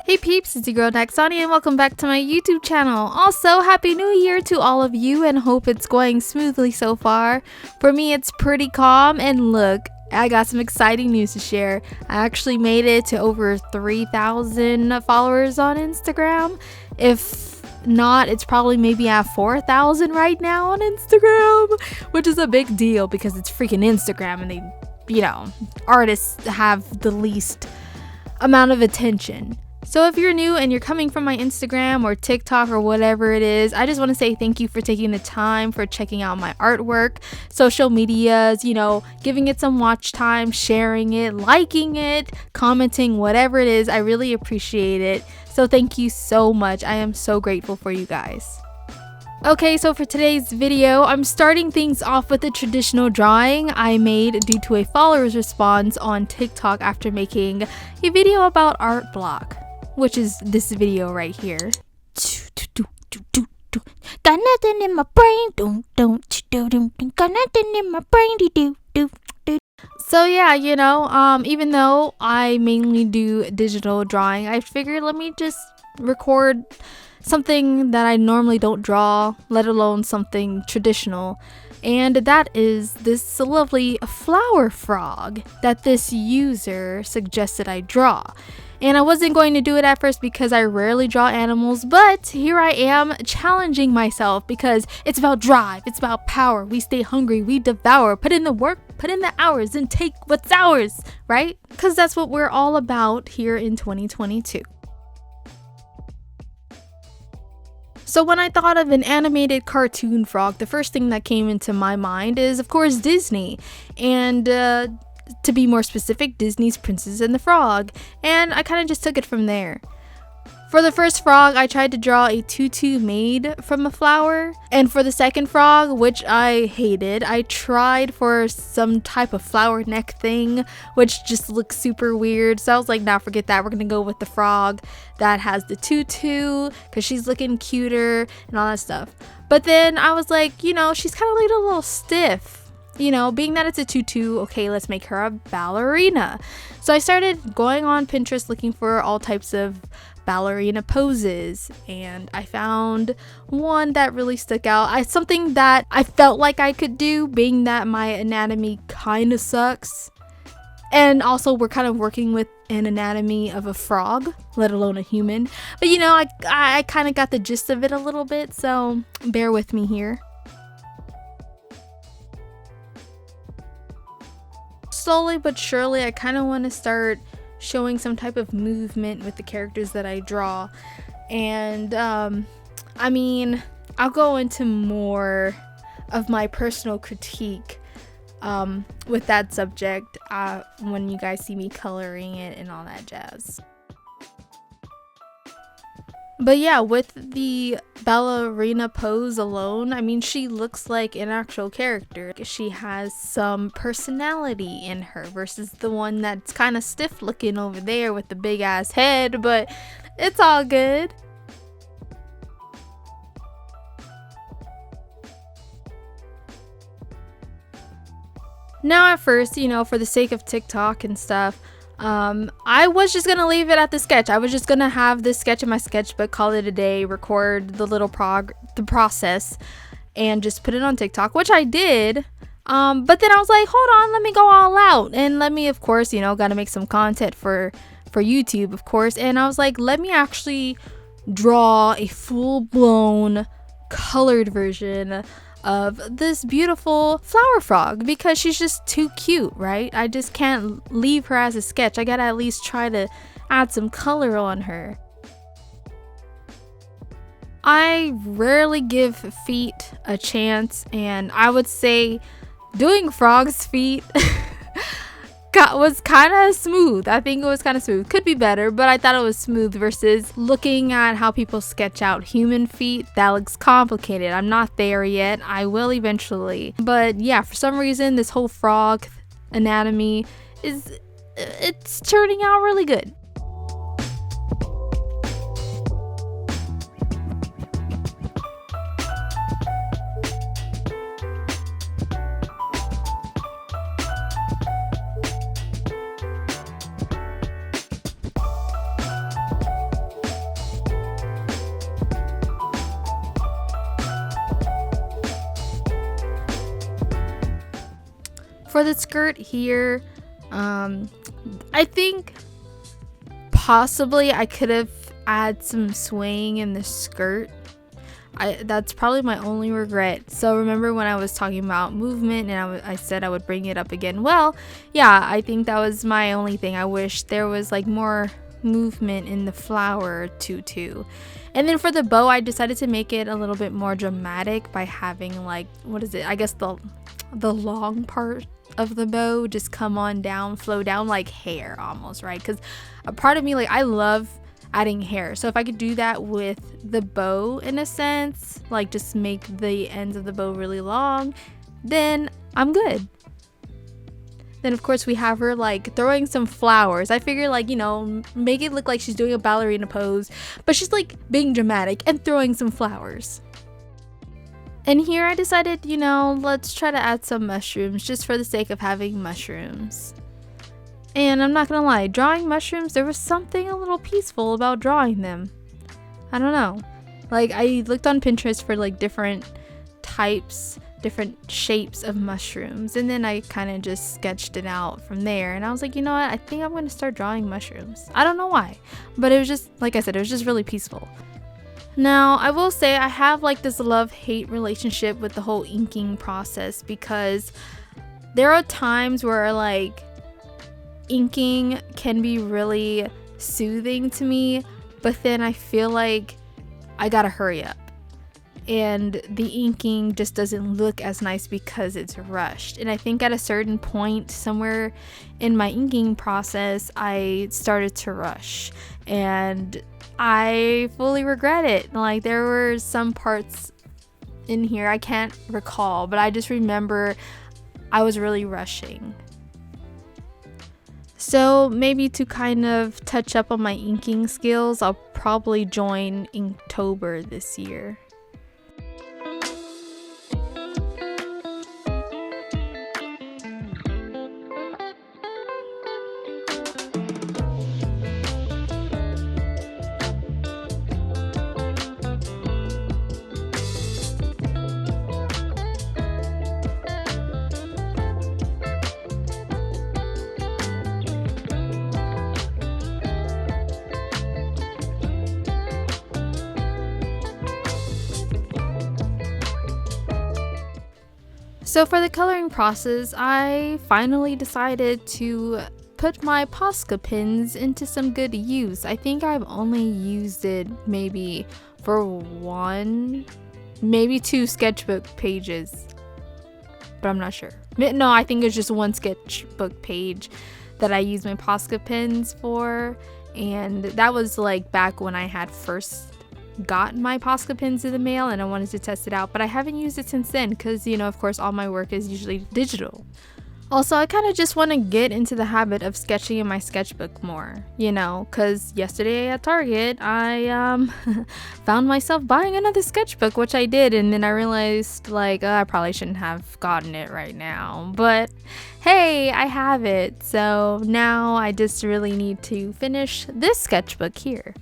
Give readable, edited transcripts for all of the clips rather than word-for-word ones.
Hey peeps, it's your girl Daxani and welcome back to my YouTube channel. Also, Happy New Year to all of you and hope it's going smoothly so far. For me, it's pretty calm and look, I got some exciting news to share. I actually made it to over 3,000 followers on Instagram. If not, it's probably maybe at 4,000 right now on Instagram, which is a big deal because it's freaking Instagram and they, artists have the least amount of attention. So if you're new and you're coming from my Instagram or TikTok or whatever it is, I just want to say thank you for taking the time, for checking out my artwork, social medias, giving it some watch time, sharing it, liking it, commenting, whatever it is. I really appreciate it. So thank you so much. I am so grateful for you guys. Okay, so for today's video, I'm starting things off with a traditional drawing I made due to a follower's response on TikTok after making a video about art block, which is this video right here. Got nothing in my brain, got nothing in my brain, So yeah, even though I mainly do digital drawing, I figured let me just record something that I normally don't draw, let alone something traditional. And that is this lovely flower frog that this user suggested I draw. And I wasn't going to do it at first because I rarely draw animals, but here I am challenging myself because it's about drive, it's about power. We stay hungry, we devour, put in the work, put in the hours, and take what's ours, right? Because that's what we're all about here in 2022. So when I thought of an animated cartoon frog, the first thing that came into my mind is, of course, Disney. And to be more specific, Disney's Princess and the Frog. And I kind of just took it from there. For the first frog, I tried to draw a tutu made from a flower. And for the second frog, which I hated, I tried for some type of flower neck thing, which just looks super weird. So I was like, nah, forget that. We're going to go with the frog that has the tutu because she's looking cuter and all that stuff. But then I was like, she's kind of like a little stiff. Being that it's a tutu, okay, let's make her a ballerina. So I started going on Pinterest looking for all types of ballerina poses, and I found one that really stuck out. Something that I felt like I could do, being that my anatomy kind of sucks. And also we're kind of working with an anatomy of a frog, let alone a human. But I kind of got the gist of it a little bit, so bear with me here. Slowly but surely, I kind of want to start showing some type of movement with the characters that I draw. And I'll go into more of my personal critique with that subject when you guys see me coloring it and all that jazz. But yeah, with the ballerina pose alone, she looks like an actual character. She has some personality in her versus the one that's kind of stiff looking over there with the big ass head, but it's all good. Now at first, for the sake of TikTok and stuff, I was just gonna leave it at the sketch. I was just gonna have this sketch in my sketchbook, call it a day, record the little the process, and just put it on TikTok, which I did. But then I was like, hold on, let me go all out, and let me, of course, gotta make some content for YouTube, of course. And I was like, let me actually draw a full-blown colored version of this beautiful flower frog because she's just too cute, right? I just can't leave her as a sketch. I gotta at least try to add some color on her. I rarely give feet a chance, and I would say doing frog's feet was kind of smooth. I think it was kind of smooth. Could be better, but I thought it was smooth versus looking at how people sketch out human feet. That looks complicated. I'm not there yet. I will eventually. But yeah, for some reason, this whole frog anatomy it's turning out really good. For the skirt here, I think possibly I could have added some swaying in the skirt. That's probably my only regret. So remember when I was talking about movement and I said I would bring it up again? Well, yeah, I think that was my only thing. I wish there was like more movement in the flower tutu. And then for the bow, I decided to make it a little bit more dramatic by having like, what is it? I guess the long part of the bow just come on down, flow down like hair almost, right? Because a part of me, like, I love adding hair. So if I could do that with the bow in a sense, like just make the ends of the bow really long, then I'm good. Then of course we have her like throwing some flowers. I figure like, you know, make it look like she's doing a ballerina pose, but she's like being dramatic and throwing some flowers. And here I decided, you know, let's try to add some mushrooms just for the sake of having mushrooms. And I'm not gonna lie, drawing mushrooms, there was something a little peaceful about drawing them. I don't know. Like, I looked on Pinterest for like different types, different shapes of mushrooms, and then I kind of just sketched it out from there. And I was like, you know what, I think I'm gonna start drawing mushrooms. I don't know why, but it was just, like I said, it was just really peaceful. Now, I will say I have like this love-hate relationship with the whole inking process, because there are times where like inking can be really soothing to me, but then I feel like I gotta hurry up and the inking just doesn't look as nice because it's rushed. And I think at a certain point somewhere in my inking process I started to rush, and I fully regret it. Like, there were some parts in here I can't recall, but I just remember I was really rushing. So maybe to kind of touch up on my inking skills, I'll probably join Inktober this year. So for the coloring process, I finally decided to put my Posca pens into some good use. I think I've only used it maybe for one, maybe two sketchbook pages, but I'm not sure. No, I think it's just one sketchbook page that I used my Posca pens for, and that was like back when I had first got my Posca pens in the mail and I wanted to test it out, but I haven't used it since then because, you know, of course all my work is usually digital. Also, I kind of just want to get into the habit of sketching in my sketchbook more, you know, because yesterday at Target I found myself buying another sketchbook, which I did, and then I realized like I probably shouldn't have gotten it right now, but hey, I have it. So now I just really need to finish this sketchbook here.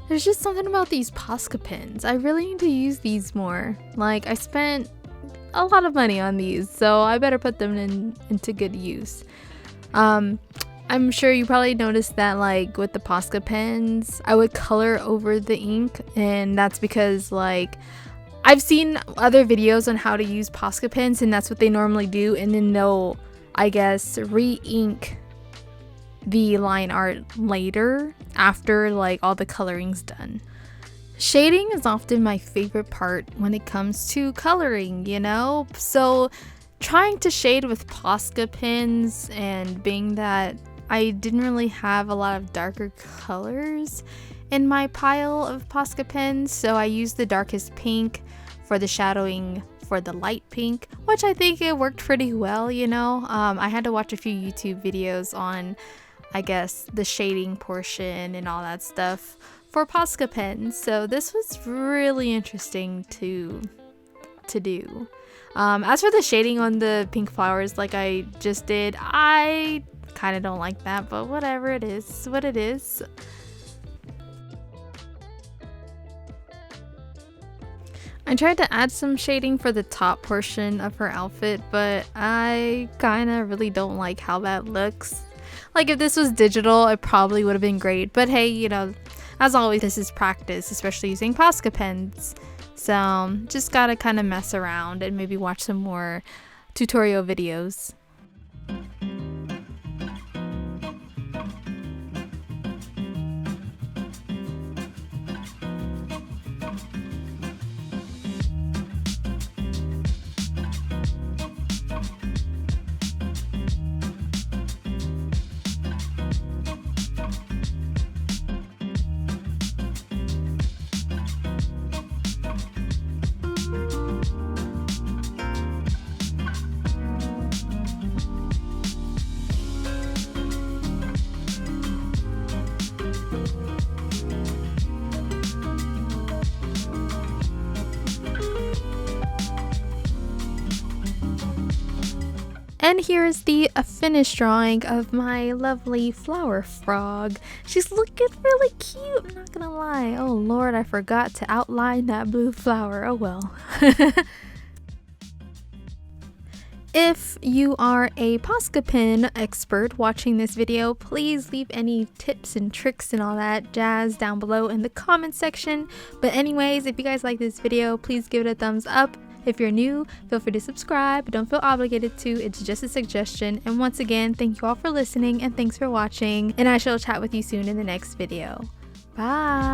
There's just something about these Posca pens. I really need to use these more. Like, I spent a lot of money on these, so I better put them into good use. I'm sure you probably noticed that, like, with the Posca pens, I would color over the ink, and that's because, like, I've seen other videos on how to use Posca pens, and that's what they normally do, and then they'll, I guess, re-ink the line art later after like all the coloring's done. Shading is often my favorite part when it comes to coloring, you know? So trying to shade with Posca pens, and being that I didn't really have a lot of darker colors in my pile of Posca pens, so I used the darkest pink for the shadowing for the light pink, which I think it worked pretty well, you know? I had to watch a few YouTube videos on, I guess, the shading portion and all that stuff for Posca pens, so this was really interesting to lot to do. As for the shading on the pink flowers like I just did, I kind of don't like that, but whatever, it is what it is. I tried to add some shading for the top portion of her outfit, but I kind of really don't like how that looks. Like, if this was digital, it probably would have been great, but hey, you know, as always, this is practice, especially using Posca pens. So just gotta kind of mess around and maybe watch some more tutorial videos. And here's the finished drawing of my lovely flower frog. She's looking really cute, I'm not gonna lie. Oh lord, I forgot to outline that blue flower. Oh well. If you are a Posca pen expert watching this video, please leave any tips and tricks and all that jazz down below in the comment section. But anyways, if you guys like this video, please give it a thumbs up. If you're new, feel free to subscribe. Don't feel obligated to, it's just a suggestion. And once again, thank you all for listening and thanks for watching. And I shall chat with you soon in the next video. Bye!